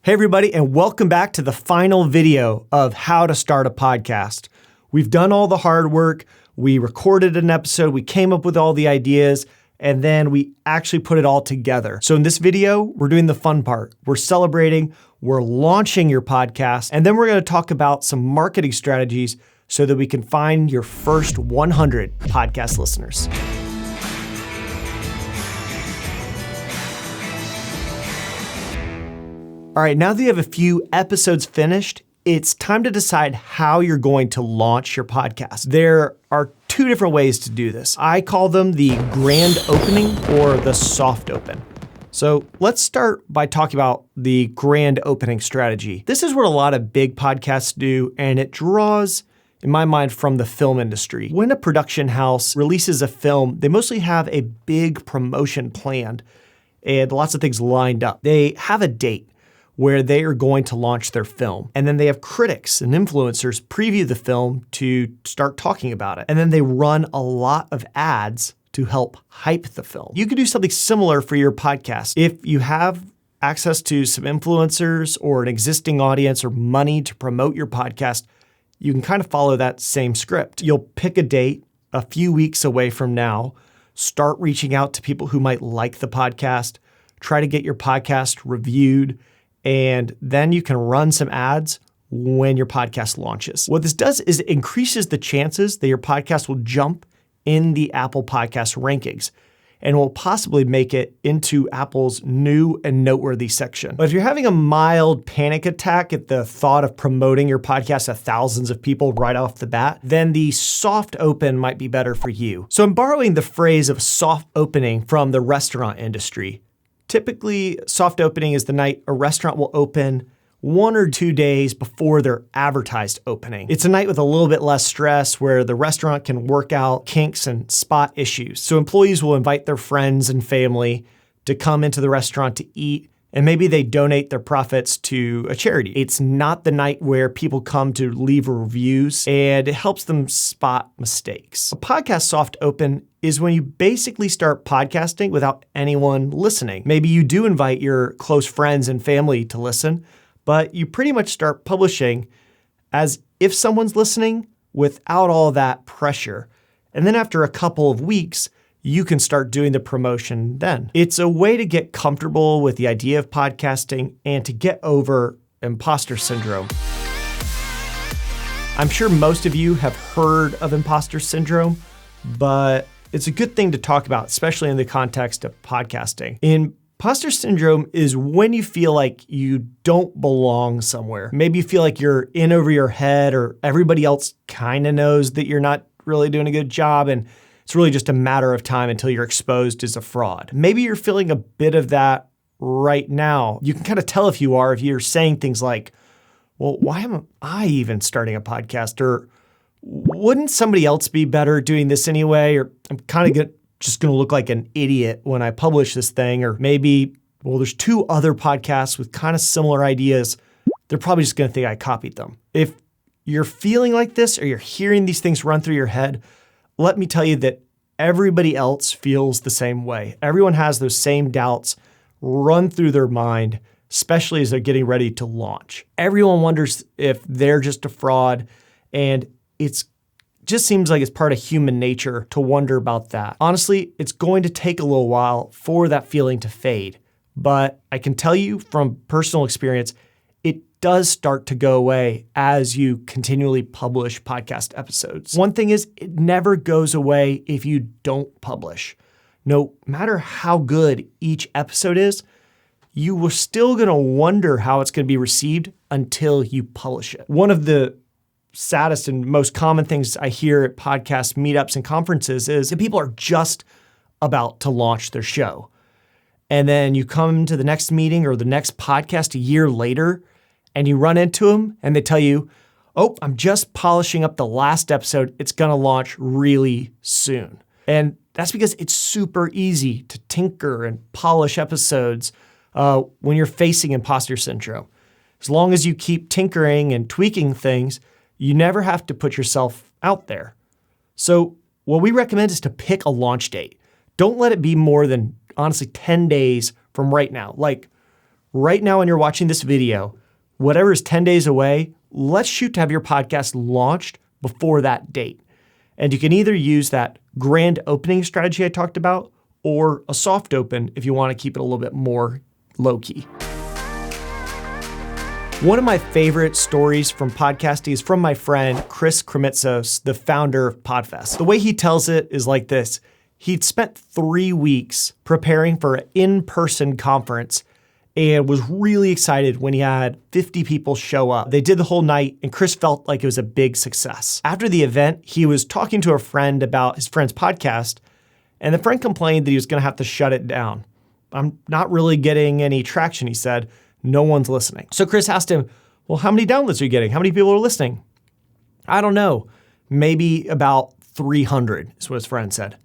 Hey everybody, and welcome back to the final video of how to start a podcast. We've done all the hard work. We recorded an episode, we came up with all the ideas, and then we actually put it all together. So in this video, we're doing the fun part. We're celebrating, we're launching your podcast, and then we're gonna talk about some marketing strategies so that we can find your first 100 podcast listeners. All right, now that you have a few episodes finished, it's time to decide how you're going to launch your podcast. There are two different ways to do this. I call them the grand opening or the soft open. So let's start by talking about the grand opening strategy. This is what a lot of big podcasts do, and it draws, in my mind, from the film industry. When a production house releases a film, they mostly have a big promotion planned and lots of things lined up. They have a date where they are going to launch their film. And then they have critics and influencers preview the film to start talking about it. And then they run a lot of ads to help hype the film. You could do something similar for your podcast. If you have access to some influencers or an existing audience or money to promote your podcast, you can kind of follow that same script. You'll pick a date a few weeks away from now, start reaching out to people who might like the podcast, try to get your podcast reviewed, and then you can run some ads when your podcast launches. What this does is it increases the chances that your podcast will jump in the Apple Podcast rankings and will possibly make it into Apple's new and noteworthy section. But if you're having a mild panic attack at the thought of promoting your podcast to thousands of people right off the bat, then the soft open might be better for you. So I'm borrowing the phrase of soft opening from the restaurant industry. Typically, soft opening is the night a restaurant will open 1 or 2 days before their advertised opening. It's a night with a little bit less stress where the restaurant can work out kinks and spot issues. So employees will invite their friends and family to come into the restaurant to eat, and maybe they donate their profits to a charity. It's not the night where people come to leave reviews, and it helps them spot mistakes. A podcast soft open is when you basically start podcasting without anyone listening. Maybe you do invite your close friends and family to listen, but you pretty much start publishing as if someone's listening without all that pressure. And then after a couple of weeks, you can start doing the promotion then. It's a way to get comfortable with the idea of podcasting and to get over imposter syndrome. I'm sure most of you have heard of imposter syndrome, but it's a good thing to talk about, especially in the context of podcasting. Imposter syndrome is when you feel like you don't belong somewhere. Maybe you feel like you're in over your head or everybody else kind of knows that you're not really doing a good job and it's really just a matter of time until you're exposed as a fraud. Maybe you're feeling a bit of that right now. You can kind of tell if you're saying things like, well, why am I even starting a podcast? Or wouldn't somebody else be better doing this anyway? Or I'm kind of just going to look like an idiot when I publish this thing. Or maybe, well, there's 2 other podcasts with kind of similar ideas. They're probably just going to think I copied them. If you're feeling like this or you're hearing these things run through your head, let me tell you that everybody else feels the same way. Everyone has those same doubts run through their mind, especially as they're getting ready to launch. Everyone wonders if they're just a fraud, and it just seems like it's part of human nature to wonder about that. Honestly, it's going to take a little while for that feeling to fade, but I can tell you from personal experience, it does start to go away as you continually publish podcast episodes. One thing is, it never goes away if you don't publish. No matter how good each episode is, you were still gonna wonder how it's gonna be received until you publish it. One of the saddest and most common things I hear at podcast meetups and conferences is that people are just about to launch their show. And then you come to the next meeting or the next podcast a year later, and you run into them and they tell you, oh, I'm just polishing up the last episode. It's gonna launch really soon. And that's because it's super easy to tinker and polish episodes when you're facing imposter syndrome. As long as you keep tinkering and tweaking things, you never have to put yourself out there. So what we recommend is to pick a launch date. Don't let it be more than, honestly, 10 days from right now. Like right now when you're watching this video, whatever is 10 days away, let's shoot to have your podcast launched before that date. And you can either use that grand opening strategy I talked about or a soft open if you want to keep it a little bit more low-key. One of my favorite stories from podcasting is from my friend, Chris Kremitzos, the founder of Podfest. The way he tells it is like this. He'd spent 3 weeks preparing for an in-person conference and was really excited when he had 50 people show up. They did the whole night, and Chris felt like it was a big success. After the event, he was talking to a friend about his friend's podcast, and the friend complained that he was going to have to shut it down. I'm not really getting any traction, he said. No one's listening. So Chris asked him, well, how many downloads are you getting? How many people are listening? I don't know. Maybe about 300 is what his friend said.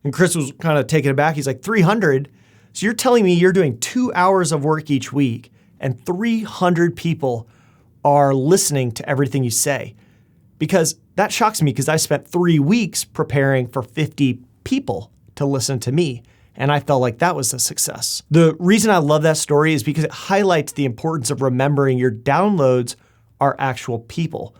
And Chris was kind of taken aback. He's like, 300? So you're telling me you're doing 2 hours of work each week and 300 people are listening to everything you say? Because that shocks me because I spent 3 weeks preparing for 50 people to listen to me. And I felt like that was a success. The reason I love that story is because it highlights the importance of remembering your downloads are actual people.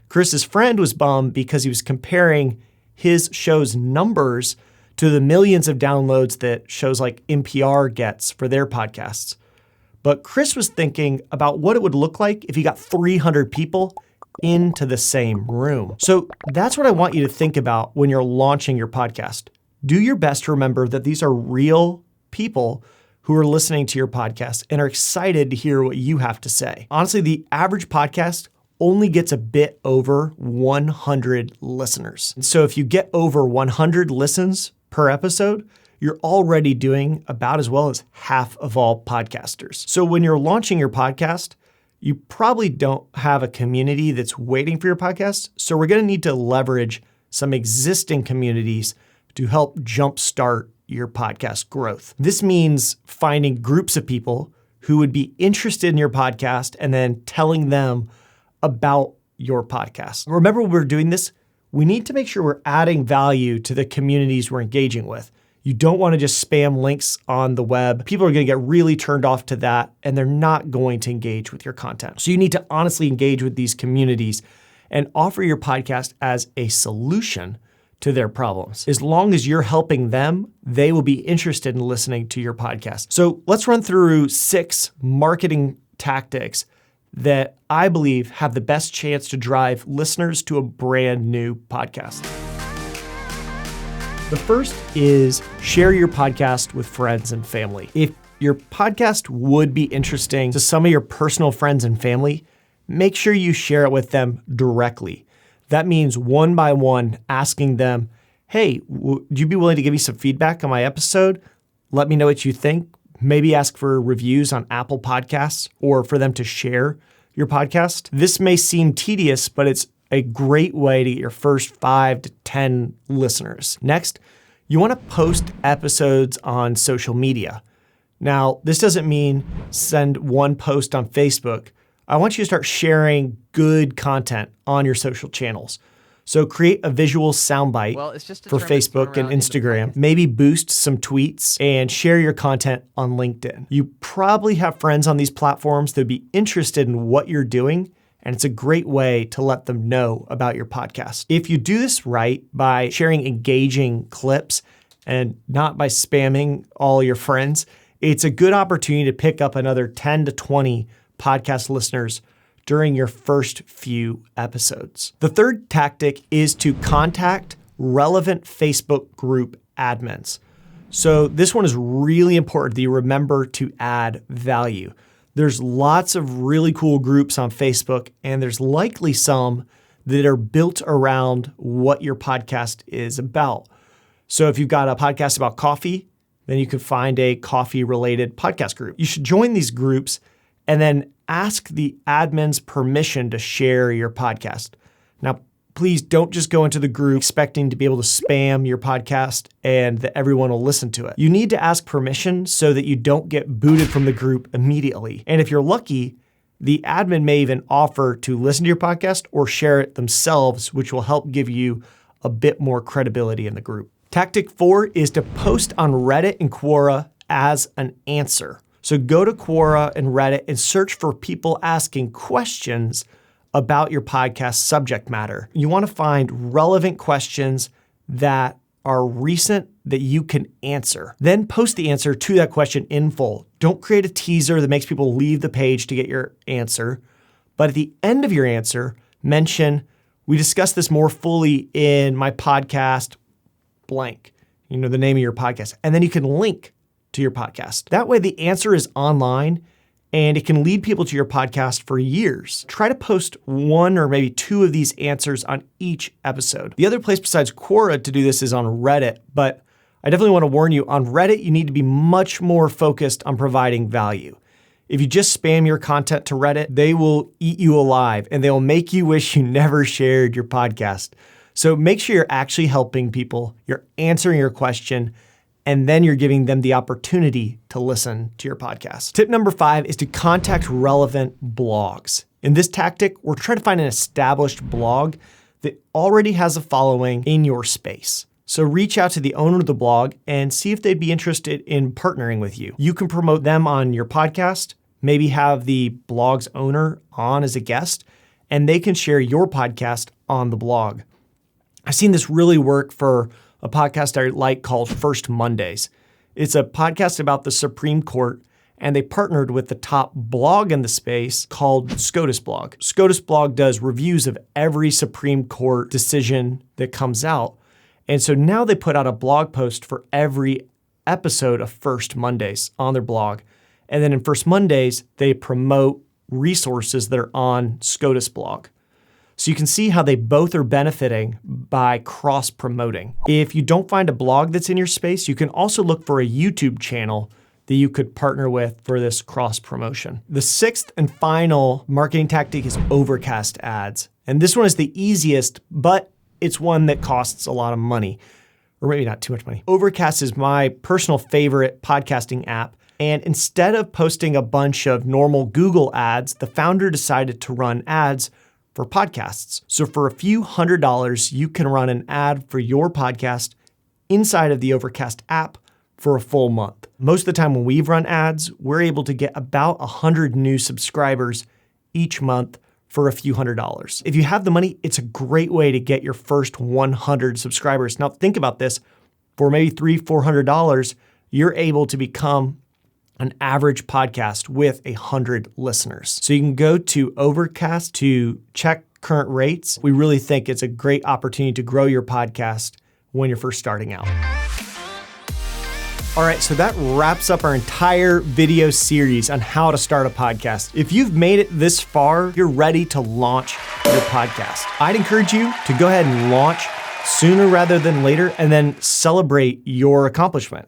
Chris's friend was bummed because he was comparing his show's numbers to the millions of downloads that shows like NPR gets for their podcasts. But Chris was thinking about what it would look like if he got 300 people into the same room. So that's what I want you to think about when you're launching your podcast. Do your best to remember that these are real people who are listening to your podcast and are excited to hear what you have to say. Honestly, the average podcast only gets a bit over 100 listeners. And so if you get over 100 listens per episode, you're already doing about as well as half of all podcasters. So when you're launching your podcast, you probably don't have a community that's waiting for your podcast. So we're going to need to leverage some existing communities to help jumpstart your podcast growth. This means finding groups of people who would be interested in your podcast and then telling them about your podcast. Remember, when we're doing this, we need to make sure we're adding value to the communities we're engaging with. You don't want to just spam links on the web. People are going to get really turned off to that, and they're not going to engage with your content. So you need to honestly engage with these communities and offer your podcast as a solution to their problems. As long as you're helping them, they will be interested in listening to your podcast. So let's run through 6 marketing tactics that I believe have the best chance to drive listeners to a brand new podcast. The first is share your podcast with friends and family. If your podcast would be interesting to some of your personal friends and family, make sure you share it with them directly. That means one by one asking them, hey, would you be willing to give me some feedback on my episode? Let me know what you think. Maybe ask for reviews on Apple Podcasts or for them to share your podcast. This may seem tedious, but it's a great way to get your first 5 to 10 listeners. Next, you want to post episodes on social media. Now, this doesn't mean send one post on Facebook. I want you to start sharing good content on your social channels. So create a visual soundbite for Facebook and Instagram. Maybe boost some tweets and share your content on LinkedIn. You probably have friends on these platforms that would be interested in what you're doing, and it's a great way to let them know about your podcast. If you do this right by sharing engaging clips and not by spamming all your friends, it's a good opportunity to pick up another 10 to 20 podcast listeners during your first few episodes. The third tactic is to contact relevant Facebook group admins. So this one is really important that you remember to add value. There's lots of really cool groups on Facebook, and there's likely some that are built around what your podcast is about. So if you've got a podcast about coffee, then you can find a coffee-related podcast group. You should join these groups and then ask the admin's permission to share your podcast. Now, please don't just go into the group expecting to be able to spam your podcast and that everyone will listen to it. You need to ask permission so that you don't get booted from the group immediately. And if you're lucky, the admin may even offer to listen to your podcast or share it themselves, which will help give you a bit more credibility in the group. Tactic 4 is to post on Reddit and Quora as an answer. So go to Quora and Reddit and search for people asking questions about your podcast subject matter. You want to find relevant questions that are recent that you can answer. Then post the answer to that question in full. Don't create a teaser that makes people leave the page to get your answer. But at the end of your answer, mention, we discussed this more fully in my podcast, blank, the name of your podcast. And then you can link to your podcast. That way the answer is online and it can lead people to your podcast for years. Try to post one or maybe two of these answers on each episode. The other place besides Quora to do this is on Reddit, but I definitely want to warn you, on Reddit, you need to be much more focused on providing value. If you just spam your content to Reddit, they will eat you alive and they'll make you wish you never shared your podcast. So make sure you're actually helping people, you're answering your question, and then you're giving them the opportunity to listen to your podcast. Tip number 5 is to contact relevant blogs. In this tactic, we're trying to find an established blog that already has a following in your space. So reach out to the owner of the blog and see if they'd be interested in partnering with you. You can promote them on your podcast, maybe have the blog's owner on as a guest, and they can share your podcast on the blog. I've seen this really work for a podcast I like called First Mondays. It's a podcast about the Supreme Court, and they partnered with the top blog in the space called SCOTUS Blog. SCOTUS Blog does reviews of every Supreme Court decision that comes out. And so now they put out a blog post for every episode of First Mondays on their blog. And then in First Mondays, they promote resources that are on SCOTUS Blog. So you can see how they both are benefiting by cross-promoting. If you don't find a blog that's in your space, you can also look for a YouTube channel that you could partner with for this cross-promotion. The 6th and final marketing tactic is overcast ads. And this one is the easiest, but it's one that costs a lot of money, or maybe not too much money. Overcast is my personal favorite podcasting app. And instead of posting a bunch of normal Google ads, the founder decided to run ads for podcasts. So for a few $100s, you can run an ad for your podcast inside of the Overcast app for a full month. Most of the time when we've run ads, we're able to get about 100 new subscribers each month for a few $100s. If you have the money, it's a great way to get your first 100 subscribers. Now think about this, for maybe $300-400, you're able to become an average podcast with 100 listeners. So you can go to Overcast to check current rates. We really think it's a great opportunity to grow your podcast when you're first starting out. All right, so that wraps up our entire video series on how to start a podcast. If you've made it this far, you're ready to launch your podcast. I'd encourage you to go ahead and launch sooner rather than later and then celebrate your accomplishment.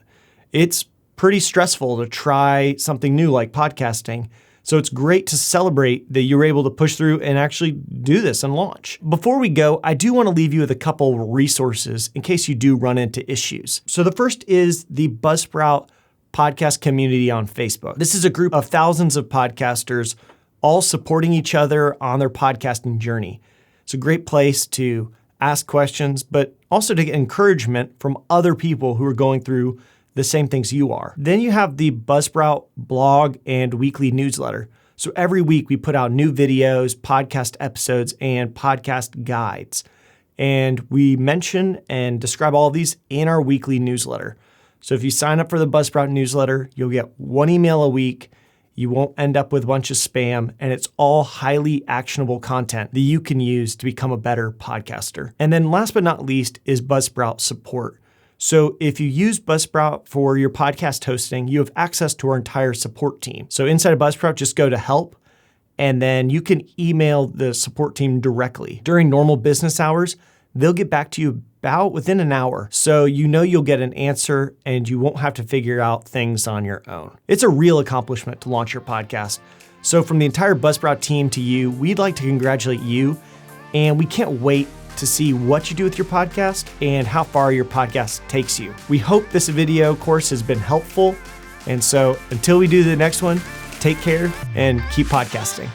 It's pretty stressful to try something new like podcasting. So it's great to celebrate that you're able to push through and actually do this and launch. Before we go, I do want to leave you with a couple resources in case you do run into issues. So the first is the Buzzsprout podcast community on Facebook. This is a group of thousands of podcasters all supporting each other on their podcasting journey. It's a great place to ask questions, but also to get encouragement from other people who are going through the same things you are. Then you have the Buzzsprout blog and weekly newsletter. So every week we put out new videos, podcast episodes, and podcast guides. And we mention and describe all of these in our weekly newsletter. So if you sign up for the Buzzsprout newsletter, you'll get one email a week. You won't end up with a bunch of spam, and it's all highly actionable content that you can use to become a better podcaster. And then last but not least is Buzzsprout support. So if you use Buzzsprout for your podcast hosting, you have access to our entire support team. So inside of Buzzsprout, just go to help, and then you can email the support team directly. During normal business hours, they'll get back to you about within an hour. So you know you'll get an answer and you won't have to figure out things on your own. It's a real accomplishment to launch your podcast. So from the entire Buzzsprout team to you, we'd like to congratulate you, and we can't wait to see what you do with your podcast and how far your podcast takes you. We hope this video course has been helpful. And so until we do the next one, take care and keep podcasting.